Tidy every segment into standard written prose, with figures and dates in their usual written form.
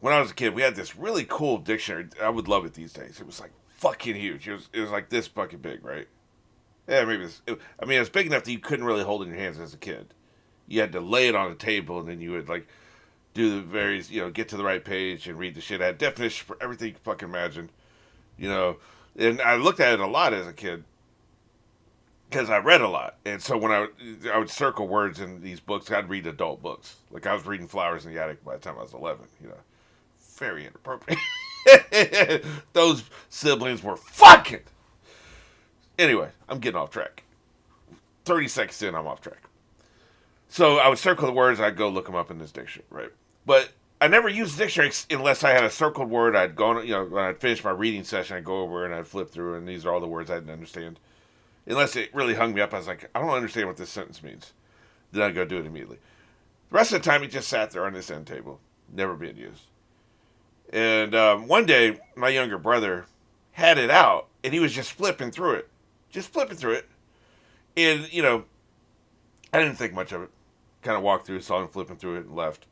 when I was a kid, we had this really cool dictionary. I would love it these days. It was like fucking huge. It was like this fucking big, right? Yeah, maybe I mean, it's big enough that you couldn't really hold it in your hands as a kid. You had to lay it on a table, and then you would like do the various, get to the right page and read the shit. I had definitions for everything you could fucking imagine, you know. And I looked at it a lot as a kid because I read a lot, and so when I would circle words in these books, I'd read adult books. Like I was reading Flowers in the Attic by the time I was 11. Very inappropriate. Those siblings were fucking. Anyway, I'm getting off track. 30 seconds in, I'm off track. So I would circle the words. I'd go look them up in this dictionary, right? But I never used the dictionary unless I had a circled word. I'd go, when I'd finish my reading session, I'd go over and I'd flip through, and these are all the words I didn't understand. Unless it really hung me up, I was like, I don't understand what this sentence means. Then I'd go do it immediately. The rest of the time, it just sat there on this end table, never being used. And one day, my younger brother had it out, and he was just flipping through it. Just flipping through it. And, I didn't think much of it. Kind of walked through, saw him flipping through it, and left.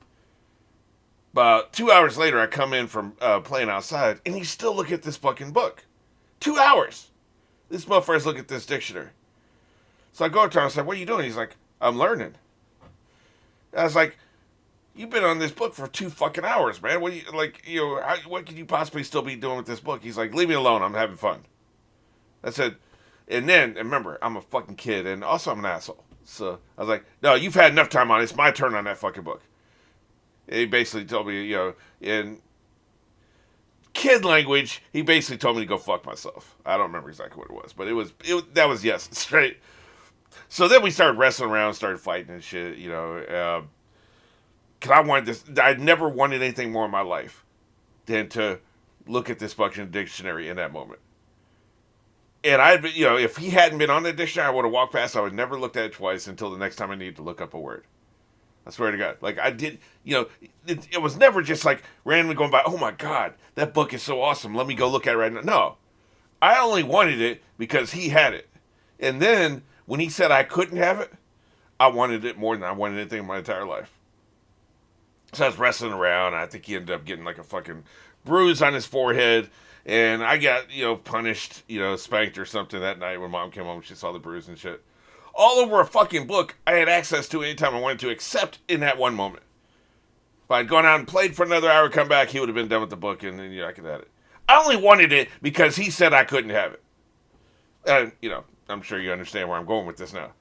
About 2 hours later, I come in from playing outside, and he's still looking at this fucking book. 2 hours! This motherfucker's looking at this dictionary. So I go up to him and I said, what are you doing? He's like, I'm learning. I was like, you've been on this book for 2 fucking hours, man. What do you, what could you possibly still be doing with this book? He's like, leave me alone. I'm having fun. I said, and remember, I'm a fucking kid, and also I'm an asshole. So I was like, no, you've had enough time on it. It's my turn on that fucking book. And he basically told me, in kid language, he basically told me to go fuck myself. I don't remember exactly what it was, but that was yes, straight. So then we started wrestling around, started fighting and shit, because I wanted this. I'd never wanted anything more in my life than to look at this fucking dictionary in that moment. And if he hadn't been on the dictionary, I would have walked past. I would never looked at it twice until the next time I needed to look up a word. I swear to God. Like, I did, it was never just like randomly going by, oh my God, that book is so awesome. Let me go look at it right now. No. I only wanted it because he had it. And then when he said I couldn't have it, I wanted it more than I wanted anything in my entire life. So I was wrestling around. I think he ended up getting like a fucking bruise on his forehead. And I got, punished, spanked or something that night when mom came home. She saw the bruise and shit. All over a fucking book I had access to anytime I wanted to, except in that one moment. If I'd gone out and played for another hour, come back, he would have been done with the book, and then I could have it. I only wanted it because he said I couldn't have it. And, I'm sure you understand where I'm going with this now.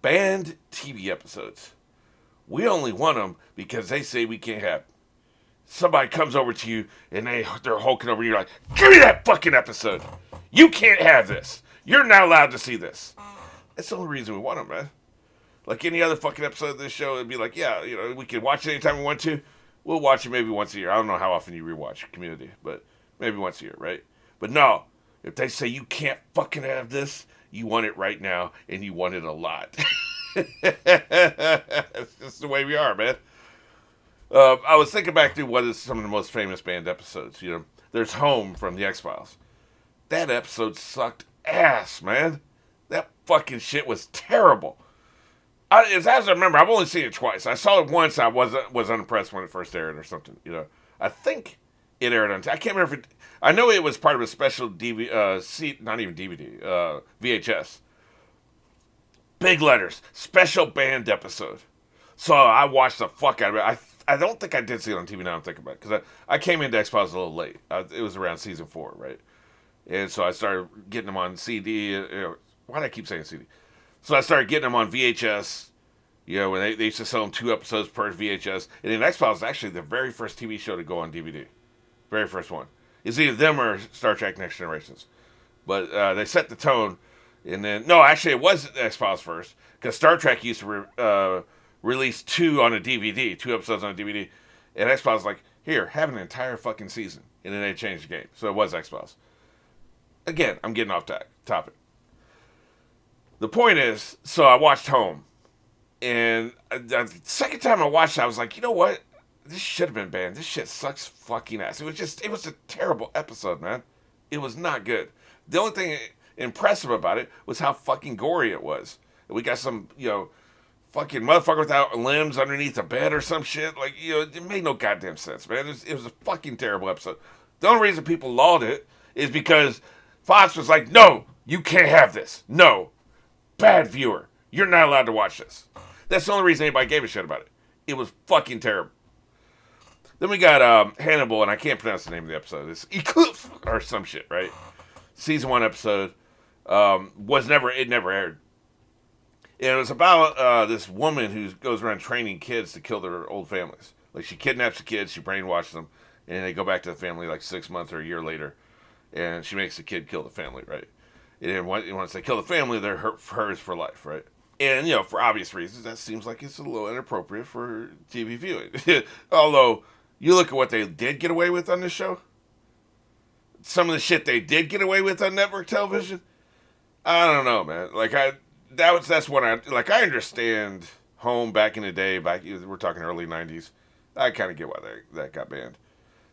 Banned TV episodes. We only want them because they say we can't have them. Somebody comes over to you, and they're hulking over, and you're like, give me that fucking episode. You can't have this. You're not allowed to see this. That's the only reason we want them, man. Like any other fucking episode of this show, it'd be like, yeah, we can watch it anytime we want to. We'll watch it maybe once a year. I don't know how often you rewatch Community, but maybe once a year, right? But no, if they say you can't fucking have this, you want it right now, and you want it a lot. It's just the way we are, man. I was thinking back through what is some of the most famous band episodes. There's Home from the X-Files. That episode sucked ass, man. That fucking shit was terrible. As I remember, I've only seen it twice. I saw it once. I was unimpressed when it first aired or something. I think it aired on. I can't remember if it. I know it was part of a special DVD. Not even DVD. VHS. Big letters. Special band episode. So I watched the fuck out of it. I don't think I did see it on TV now I'm thinking about it. Because I came into X-Files a little late. It was around season 4, right? And so I started getting them on CD. Why do I keep saying CD? So I started getting them on VHS. When they used to sell them 2 episodes per VHS. And then X-Files is actually the very first TV show to go on DVD. Very first one. It's either them or Star Trek Next Generations. But they set the tone. And then, no, actually it was X-Files first. Because Star Trek used to release 2 on a DVD. 2 episodes on a DVD. And X-Files was like, here, have an entire fucking season. And then they changed the game. So it was X-Files. Again, I'm getting off topic. The point is, so I watched Home. And the second time I watched it, I was like, you know what? This should have been banned. This shit sucks fucking ass. It was a terrible episode, man. It was not good. The only thing impressive about it was how fucking gory it was. We got some, fucking motherfucker without limbs underneath a bed or some shit. Like, it made no goddamn sense, man. It was a fucking terrible episode. The only reason people lauded it is because Fox was like, no, you can't have this. No. Bad viewer. You're not allowed to watch this. That's the only reason anybody gave a shit about it. It was fucking terrible. Then we got Hannibal, and I can't pronounce the name of the episode. It's Eclipse or some shit, right? Season 1 episode. It never aired. And it was about this woman who goes around training kids to kill their old families. Like, she kidnaps the kids, she brainwashes them, and they go back to the family like 6 months or a year later, and she makes the kid kill the family, right? And once they kill the family, they're hers for life, right? And, for obvious reasons, that seems like it's a little inappropriate for TV viewing. Although, you look at what they did get away with on this show. Some of the shit they did get away with on network television. I don't know, man. Like, that's when I understand Home back in the day, we're talking early 90s. I kind of get why that got banned.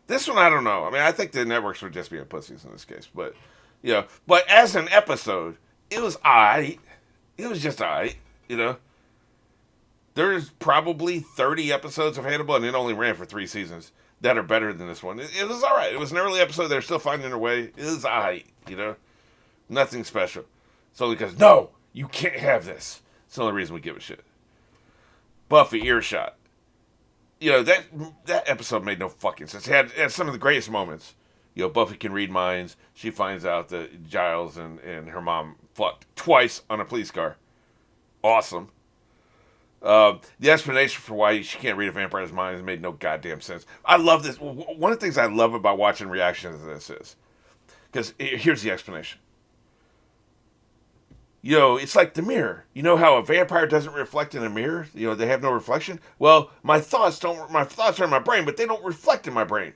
This one, I don't know. I mean, I think the networks were just being pussies in this case. But, but as an episode, it was aight. It was just aight, There's probably 30 episodes of Hannibal, and it only ran for 3 seasons, that are better than this one. It was alright. It was an early episode. They're still finding their way. It was aight, Nothing special. It's only because, no, you can't have this. It's the only reason we give a shit. Buffy, Earshot. That episode made no fucking sense. It had some of the greatest moments. Buffy can read minds. She finds out that Giles and her mom fucked twice on a police car. Awesome. The explanation for why she can't read a vampire's mind made no goddamn sense. I love this. One of the things I love about watching reactions to this is, because here's the explanation. It's like the mirror. You know how a vampire doesn't reflect in a mirror? They have no reflection? Well, my thoughts are in my brain, but they don't reflect in my brain.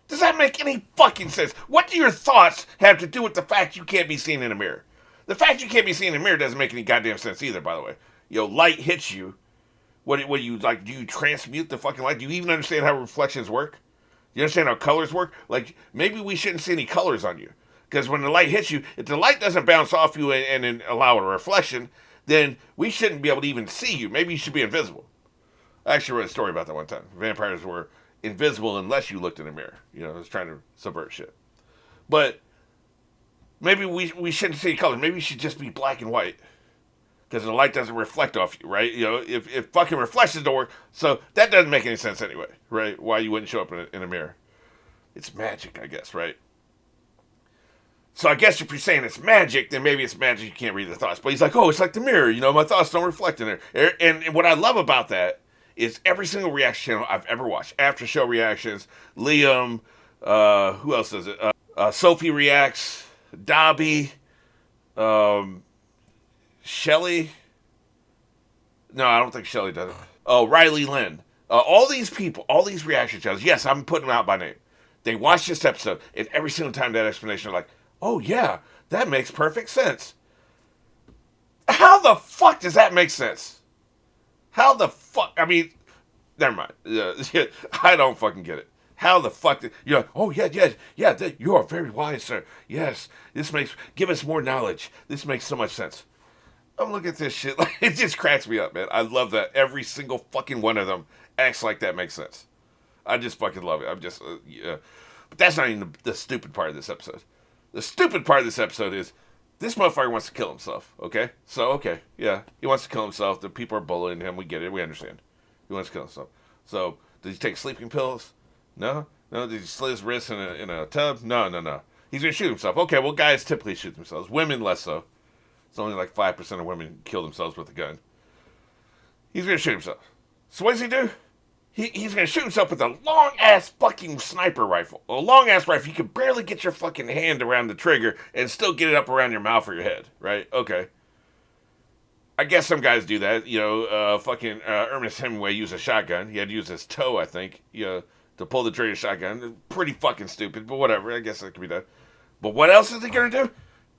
Does that make any fucking sense? What do your thoughts have to do with the fact you can't be seen in a mirror? The fact you can't be seen in a mirror doesn't make any goddamn sense either, by the way. Light hits you. What do you, like, do you transmute the fucking light? Do you even understand how reflections work? Do you understand how colors work? Like, maybe we shouldn't see any colors on you. Because when the light hits you, if the light doesn't bounce off you and allow a reflection, then we shouldn't be able to even see you. Maybe you should be invisible. I actually read a story about that one time. Vampires were invisible unless you looked in a mirror. It was trying to subvert shit. But maybe we shouldn't see colors. Maybe you should just be black and white. Because the light doesn't reflect off you, right? If fucking reflections don't work, so that doesn't make any sense anyway, right? Why you wouldn't show up in a mirror. It's magic, I guess, right? So I guess if you're saying it's magic, then maybe it's magic you can't read the thoughts. But he's like, oh, it's like the mirror, my thoughts don't reflect in there. And what I love about that is every single reaction channel I've ever watched, after show reactions, Liam, who else does it? Sophie reacts, Dobby, Shelly. No, I don't think Shelly does it. Oh, Riley Lynn. All these people, all these reaction channels, yes, I'm putting them out by name. They watch this episode, and every single time that explanation, they're like, oh yeah, that makes perfect sense. How the fuck does that make sense? How the fuck? I mean, never mind. I don't fucking get it. How the fuck? Oh yeah, you are very wise, sir. Yes, give us more knowledge. This makes so much sense. I'm looking at this shit, like, it just cracks me up, man. I love that every single fucking one of them acts like that makes sense. I just fucking love it. I'm just, yeah. But that's not even the stupid part of this episode. The stupid part of this episode is this motherfucker wants to kill himself, okay? So, okay, yeah, he wants to kill himself. The people are bullying him. We get it. We understand. He wants to kill himself. So, did he take sleeping pills? No? No? Did he slit his wrist in a tub? No. He's going to shoot himself. Okay, well, guys typically shoot themselves. Women less so. It's only like 5% of women kill themselves with a gun. He's going to shoot himself. So what does he do? He's going to shoot himself with a long-ass fucking sniper rifle. A long-ass rifle. You can barely get your fucking hand around the trigger and still get it up around your mouth or your head, right? Okay. I guess some guys do that. Fucking Ernest Hemingway used a shotgun. He had to use his toe, I think, to pull the trigger shotgun. Pretty fucking stupid, but whatever. I guess that could be done. But what else is he going to do?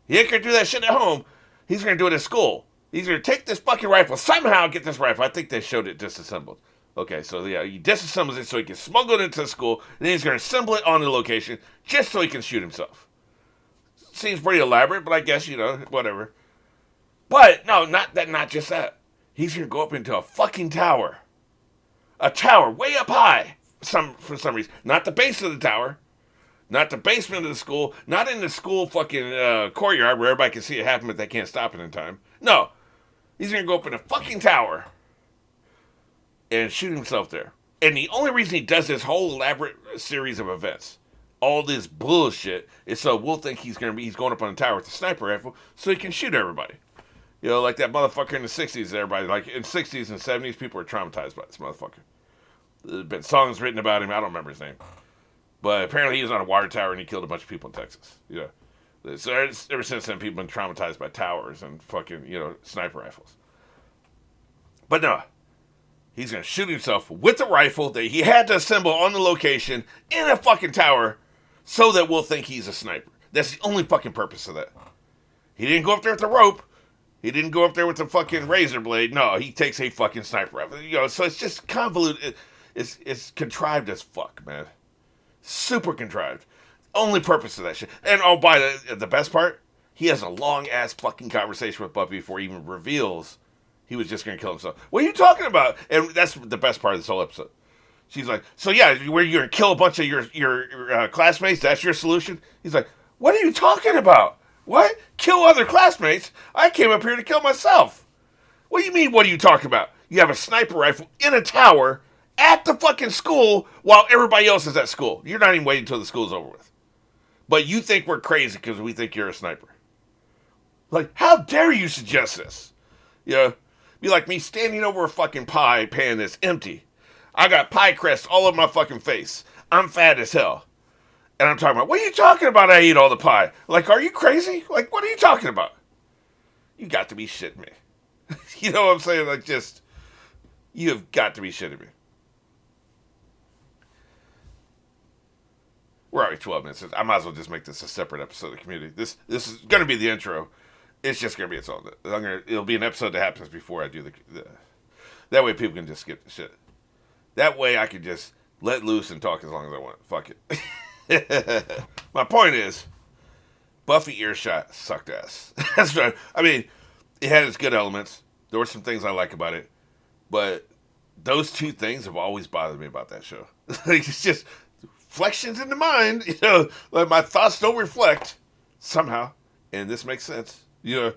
He ain't going to do that shit at home. He's going to do it at school. He's going to take this fucking rifle, somehow get this rifle. I think they showed it disassembled. Okay, so yeah, he disassembles it so he can smuggle it into the school, and then he's going to assemble it on the location just so he can shoot himself. Seems pretty elaborate, but I guess, whatever. But, no, not just that. He's going to go up into a fucking tower. A tower way up high. For some reason. Not the base of the tower. Not the basement of the school. Not in the school fucking courtyard where everybody can see it happen but they can't stop it in time. No. He's going to go up in a fucking tower and shoot himself there. And the only reason he does this whole elaborate series of events, all this bullshit, is so we'll think he's going up on a tower with a sniper rifle so he can shoot everybody. You know, like that motherfucker in the 60s, everybody, like in 60s and 70s, people were traumatized by this motherfucker. There's been songs written about him, I don't remember his name. But apparently he was on a water tower and he killed a bunch of people in Texas. You know. So ever since then, people have been traumatized by towers and fucking, sniper rifles. But no. He's going to shoot himself with a rifle that he had to assemble on the location in a fucking tower so that we'll think he's a sniper. That's the only fucking purpose of that. He didn't go up there with a rope. He didn't go up there with a fucking razor blade. No, he takes a fucking sniper rifle. So it's just convoluted. It's contrived as fuck, man. Super contrived. Only purpose of that shit. And by the best part, he has a long-ass fucking conversation with Buffy before he even reveals he was just going to kill himself. What are you talking about? And that's the best part of this whole episode. She's like, so yeah, where you're going to kill a bunch of your classmates? That's your solution? He's like, what are you talking about? What? Kill other classmates? I came up here to kill myself. What do you mean, what are you talking about? You have a sniper rifle in a tower at the fucking school while everybody else is at school. You're not even waiting until the school's over with. But you think we're crazy because we think you're a sniper. Like, how dare you suggest this? You know? Be like me standing over a fucking pie pan that's empty. I got pie crust all over my fucking face. I'm fat as hell. And I'm talking about, what are you talking about? I ate all the pie. Like, are you crazy? Like, what are you talking about? You got to be shitting me. You know what I'm saying? Like, just, you have got to be shitting me. We're already 12 minutes. I might as well just make this a separate episode of Community. This is going to be the intro. It's just going to be its own. It'll be an episode that happens before I do the... That way people can just skip the shit. That way I can just let loose and talk as long as I want. Fuck it. My point is, Buffy Earshot sucked ass. That's right. I mean, it had its good elements. There were some things I like about it. But those two things have always bothered me about that show. It's just reflections in the mind. You know, like my thoughts don't reflect somehow. And this makes sense. You know,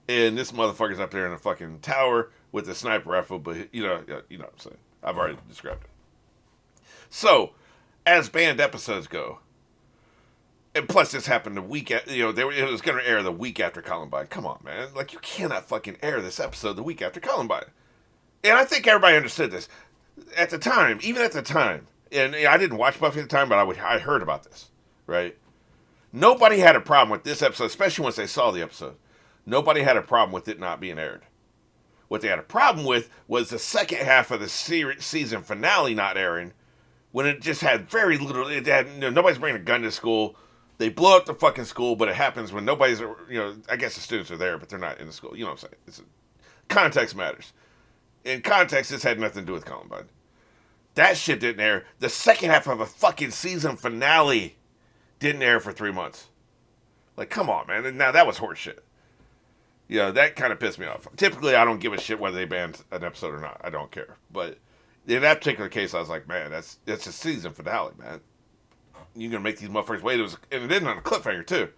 and this motherfucker's up there in a fucking tower with a sniper rifle, but you know what I'm saying. I've already described it. So, as banned episodes go, and plus this happened a week, it was going to air the week after Columbine. Come on, man. Like, you cannot fucking air this episode the week after Columbine. And I think everybody understood this. At the time, even at the time, and I didn't watch Buffy at the time, but I heard about this, right? Nobody had a problem with this episode, especially once they saw the episode. Nobody had a problem with it not being aired. What they had a problem with was the second half of the season finale not airing, when it just had very little. It had nobody's bringing a gun to school. They blow up the fucking school, but it happens when nobody's. I guess the students are there, but they're not in the school. You know what I'm saying? Context matters. In context, this had nothing to do with Columbine. That shit didn't air. The second half of a fucking season finale didn't air for 3 months. Like, come on, man. Now, that was horseshit. Yeah, that kind of pissed me off. Typically, I don't give a shit whether they banned an episode or not. I don't care. But in that particular case, I was like, man, that's a season finale, man. You're going to make these motherfuckers wait. And it ended on a cliffhanger, too.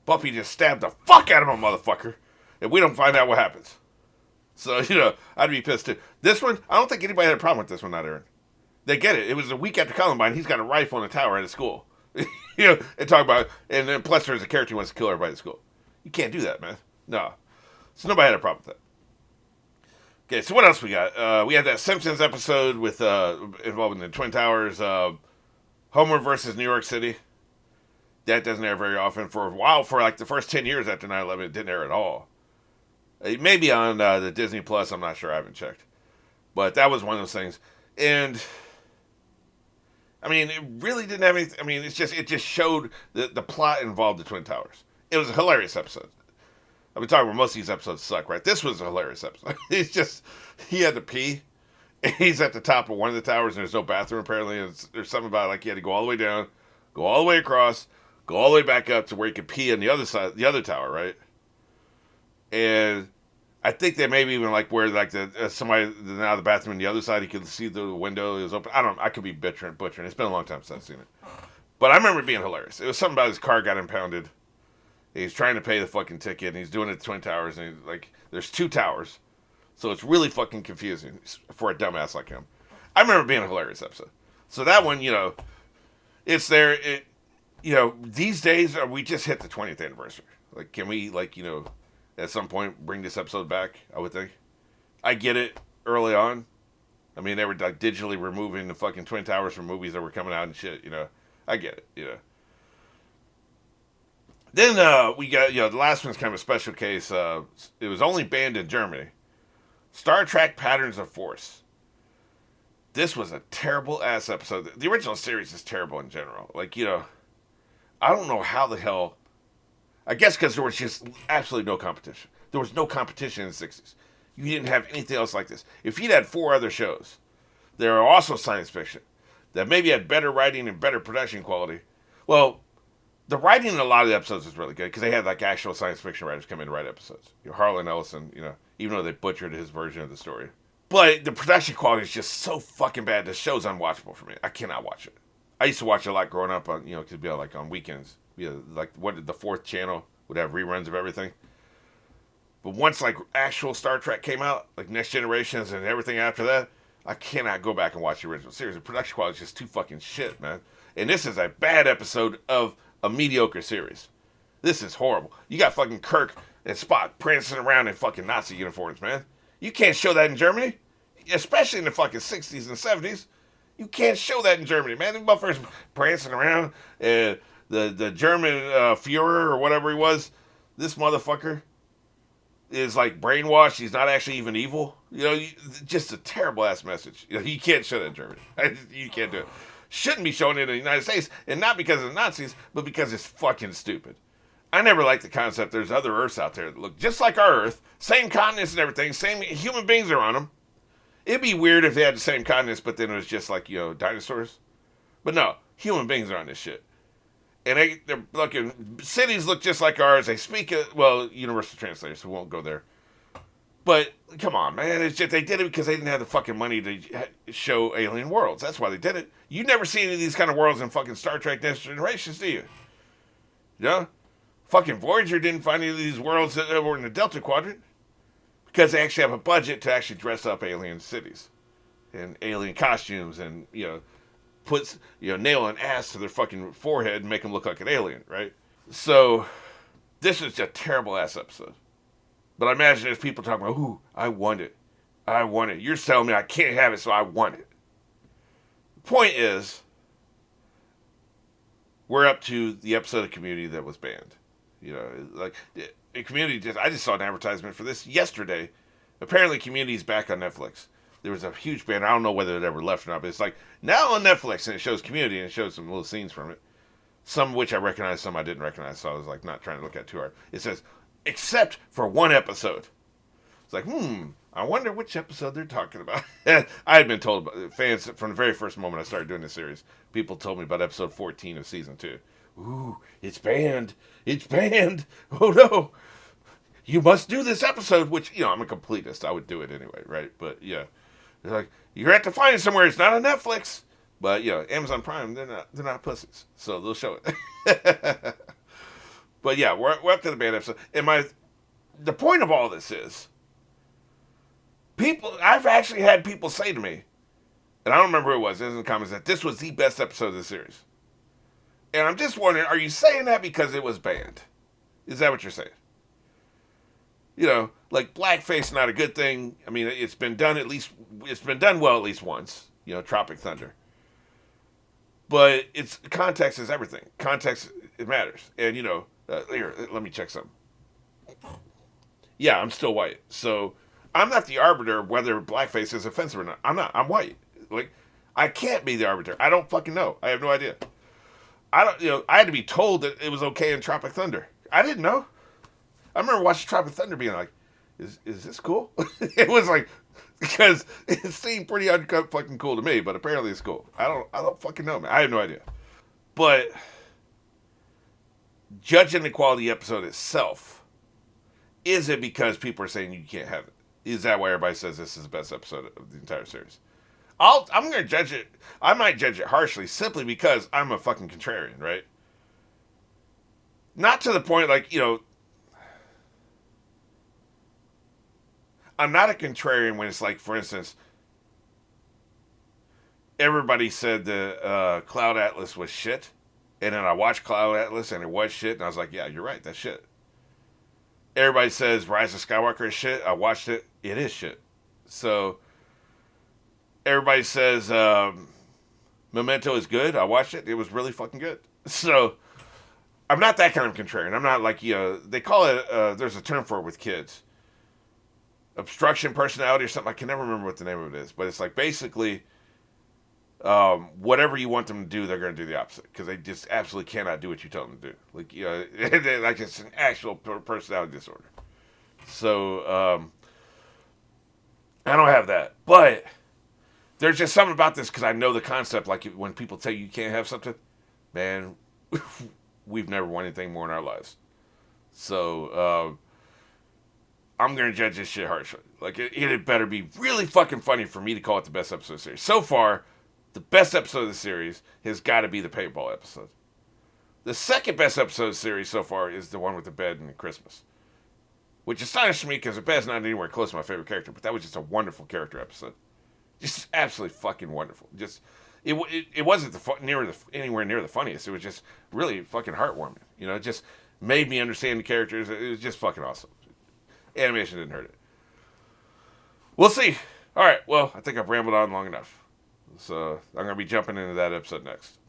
Buffy just stabbed the fuck out of a motherfucker, and we don't find out what happens. So, I'd be pissed, too. This one, I don't think anybody had a problem with this one not airing. They get it. It was a week after Columbine. He's got a rifle in a tower at a school. And talk about, and then plus there's a character who wants to kill everybody at school. You can't do that, man. No. So nobody had a problem with that. Okay, so what else we got? We had that Simpsons episode with involving the Twin Towers, Homer versus New York City. That doesn't air very often. For a while, for like the first 10 years after 9/11, it didn't air at all. It may be on the Disney Plus. I'm not sure. I haven't checked. But that was one of those things. And I mean, it really didn't have anything. I mean, it just showed the plot involved the Twin Towers. It was a hilarious episode. I've been talking about most of these episodes suck, right? This was a hilarious episode. It's just, he had to pee. And he's at the top of one of the towers and there's no bathroom apparently. And there's something about like he had to go all the way down, go all the way across, go all the way back up to where he could pee on the other side, the other tower, right? And I think they maybe even like where like somebody out of the bathroom on the other side, he could see the window is open. I don't know. I could be butchering. It's been a long time since I've seen it. But I remember it being hilarious. It was something about his car got impounded. He's trying to pay the fucking ticket, and he's doing it at Twin Towers, and he's like, there's 2 towers. So it's really fucking confusing for a dumbass like him. I remember it being a hilarious episode. So that one, it's there. These days, we just hit the 20th anniversary. Like, can we, at some point bring this episode back? I would think. I get it early on. I mean, they were like digitally removing the fucking Twin Towers from movies that were coming out and shit, I get it, Then we got, the last one's kind of a special case. It was only banned in Germany. Star Trek Patterns of Force. This was a terrible ass episode. The original series is terrible in general. Like, I don't know how the hell. I guess because there was just absolutely no competition. There was no competition in the 60s. You didn't have anything else like this. If you'd had 4 other shows that are also science fiction, that maybe had better writing and better production quality, well, the writing in a lot of the episodes is really good because they had like actual science fiction writers come in to write episodes. Harlan Ellison, even though they butchered his version of the story. But the production quality is just so fucking bad. The show's unwatchable for me. I cannot watch it. I used to watch it a lot growing up on, because it'd be like on weekends. Like the 4th channel would have reruns of everything. But once like actual Star Trek came out, like Next Generations and everything after that, I cannot go back and watch the original series. The production quality is just too fucking shit, man. And this is a bad episode of a mediocre series. This is horrible. You got fucking Kirk and Spock prancing around in fucking Nazi uniforms, man. You can't show that in Germany, especially in the fucking 60s and 70s. You can't show that in Germany, man. The motherfuckers prancing around, and the German Führer or whatever he was, this motherfucker is like brainwashed. He's not actually even evil. Just a terrible ass message. You can't show that in Germany. You can't do it. Shouldn't be shown in the United States, and not because of the Nazis, but because it's fucking stupid. I never liked the concept there's other Earths out there that look just like our Earth, same continents and everything, same human beings are on them. It'd be weird if they had the same continents, but then it was just like, dinosaurs. But no, human beings are on this shit. And they're looking, cities look just like ours. They speak, universal translators, so we won't go there. But, come on, man. It's just, they did it because they didn't have the fucking money to show alien worlds. That's why they did it. You never see any of these kind of worlds in fucking Star Trek Next Generations, do you? Fucking Voyager didn't find any of these worlds that were in the Delta Quadrant. Because they actually have a budget to actually dress up alien cities. And alien costumes and, puts, nail an ass to their fucking forehead and make them look like an alien, right? So, this is a terrible ass episode. But I imagine there's people talking about, ooh, I want it. I want it. You're telling me I can't have it, so I want it. The point is, we're up to the episode of Community that was banned. Community, I just saw an advertisement for this yesterday. Apparently, Community's back on Netflix. There was a huge ban. I don't know whether it ever left or not, but it's like, now on Netflix, and it shows Community, and it shows some little scenes from it. Some of which I recognized, some I didn't recognize, so I was like, not trying to look at too hard. It says, except for one episode. It's like, I wonder which episode they're talking about. I had been told by fans from the very first moment I started doing this series. People told me about episode 14 of season 2. Ooh, it's banned. It's banned. Oh no. You must do this episode, which, I'm a completist. I would do it anyway, right? But yeah. They're like, you're have to find it somewhere. It's not on Netflix. But Amazon Prime, they're not pussies. So they'll show it. But yeah, we're up to the banned episode. And the point of all this is, I've actually had people say to me, and I don't remember who it was, in the comments, that this was the best episode of the series. And I'm just wondering, are you saying that because it was banned? Is that what you're saying? Like blackface, not a good thing. I mean, it's been done well at least once. Tropic Thunder. But context is everything. Context, it matters. And here, let me check something. Yeah, I'm still white, so I'm not the arbiter of whether blackface is offensive or not. I'm not. I'm white. Like, I can't be the arbiter. I don't fucking know. I have no idea. I don't. I had to be told that it was okay in Tropic Thunder. I didn't know. I remember watching Tropic Thunder being like, is this cool? It was like, because it seemed pretty uncut fucking cool to me, but apparently it's cool. I don't fucking know, man. I have no idea. But judging the quality of the episode itself, is it because people are saying you can't have it? Is that why everybody says this is the best episode of the entire series? I'm going to judge it. I might judge it harshly simply because I'm a fucking contrarian, right? Not to the point like, I'm not a contrarian when it's like, for instance, everybody said the Cloud Atlas was shit. And then I watched Cloud Atlas and it was shit. And I was like, yeah, you're right. That's shit. Everybody says Rise of Skywalker is shit. I watched it. It is shit. So everybody says Memento is good. I watched it. It was really fucking good. So I'm not that kind of contrarian. I'm not like, they call it, there's a term for it with kids. Obstruction personality or something. I can never remember what the name of it is. But it's like basically whatever you want them to do, they're going to do the opposite. Because they just absolutely cannot do what you tell them to do. Like, like it's an actual personality disorder. So I don't have that. But there's just something about this because I know the concept. Like when people tell you can't have something, man, we've never won anything more in our lives. So I'm going to judge this shit harshly. Like it had better be really fucking funny for me to call it the best episode of the series. So far, the best episode of the series has got to be the paintball episode. The second best episode of the series so far is the one with the bed and Christmas. Which astonished me because the bed's not anywhere close to my favorite character, but that was just a wonderful character episode. Just absolutely fucking wonderful. Just it wasn't anywhere near the funniest. It was just really fucking heartwarming. It just made me understand the characters. It was just fucking awesome. Animation didn't hurt it. We'll see. All right. Well, I think I've rambled on long enough. So I'm going to be jumping into that episode next.